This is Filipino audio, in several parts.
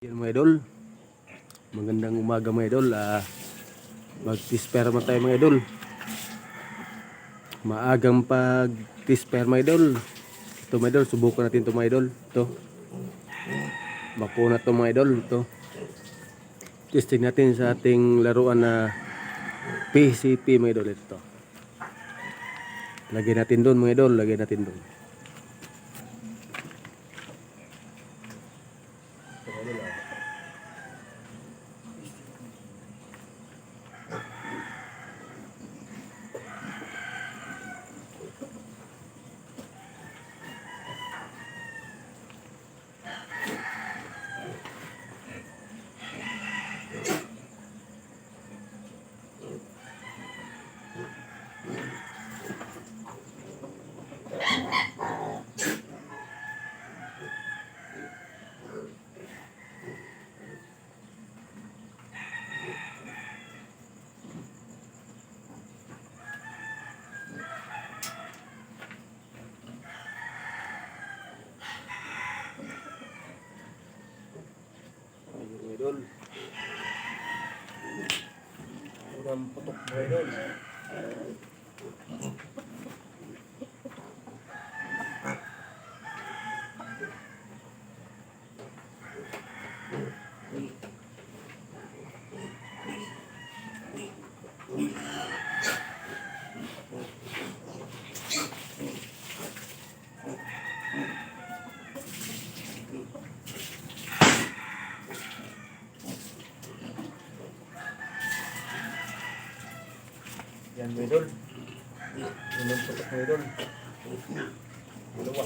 Yan mga idol, magandang umaga mga idol. Mag-tisper man tayo mga idol. Maagang pag-tisper mga idol. Ito mga idol, subukan natin ito mga idol. Ito, bakuna ito mga idol. Ito, testing natin sa ating laruan na PCP mga idol. Ito, lagyan natin doon mga idol, lagyan natin doon. Idol, urang putok mga idol. Yan mga idol, urang putok mga idol. Dalawa.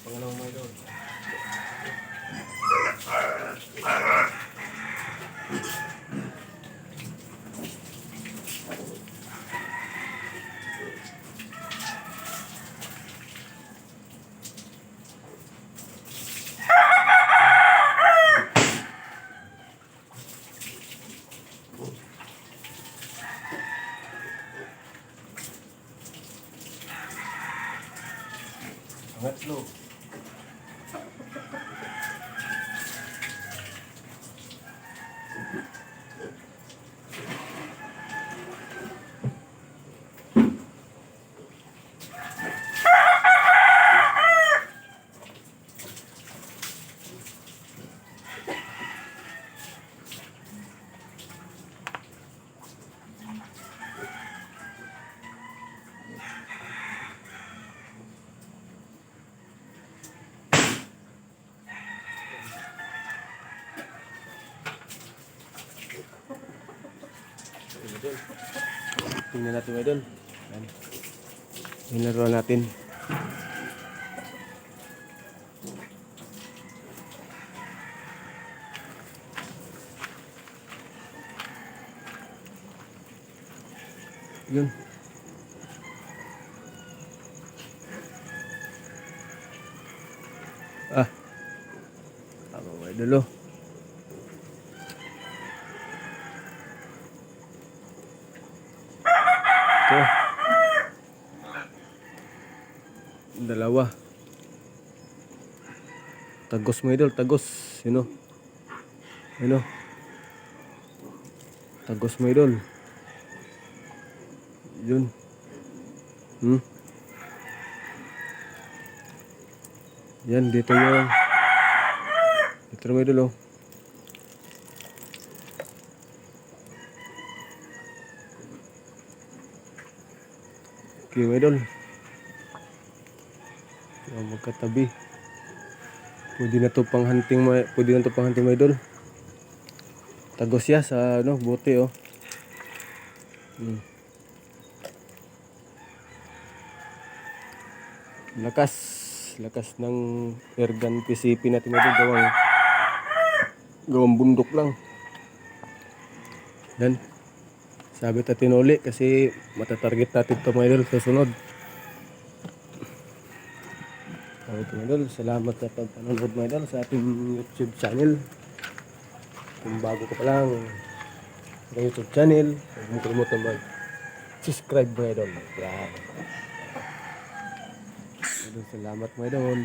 Pangalawang mga idol. Angat slow. Tingnan natin mga idol. Nilaruan natin. Yun. Tama mga idol oh. Ito. Dalawa. Tagos mga idol, tagos. Yun oh. Yun oh. Tagos mga idol. Yun. Yan, dito yung ito mga idol oh. Okay mga idol. Yung magkatabi. Pwede na to pang hunting mga idol. Tagos siya sa bote oh. Lakas ng airgun PCP natin mga idol, gawang bundok lang. Yan. Sabit natin uli kasi matatarget natin ito mga idol sa sunod. Okay mga idol, salamat sa pagpanonood mga idol sa ating YouTube channel. Kung bago ka pa lang sa YouTube channel, huwag mo kalimutan mag-subscribe mga idol. Yan. Idol, salamat mga idol.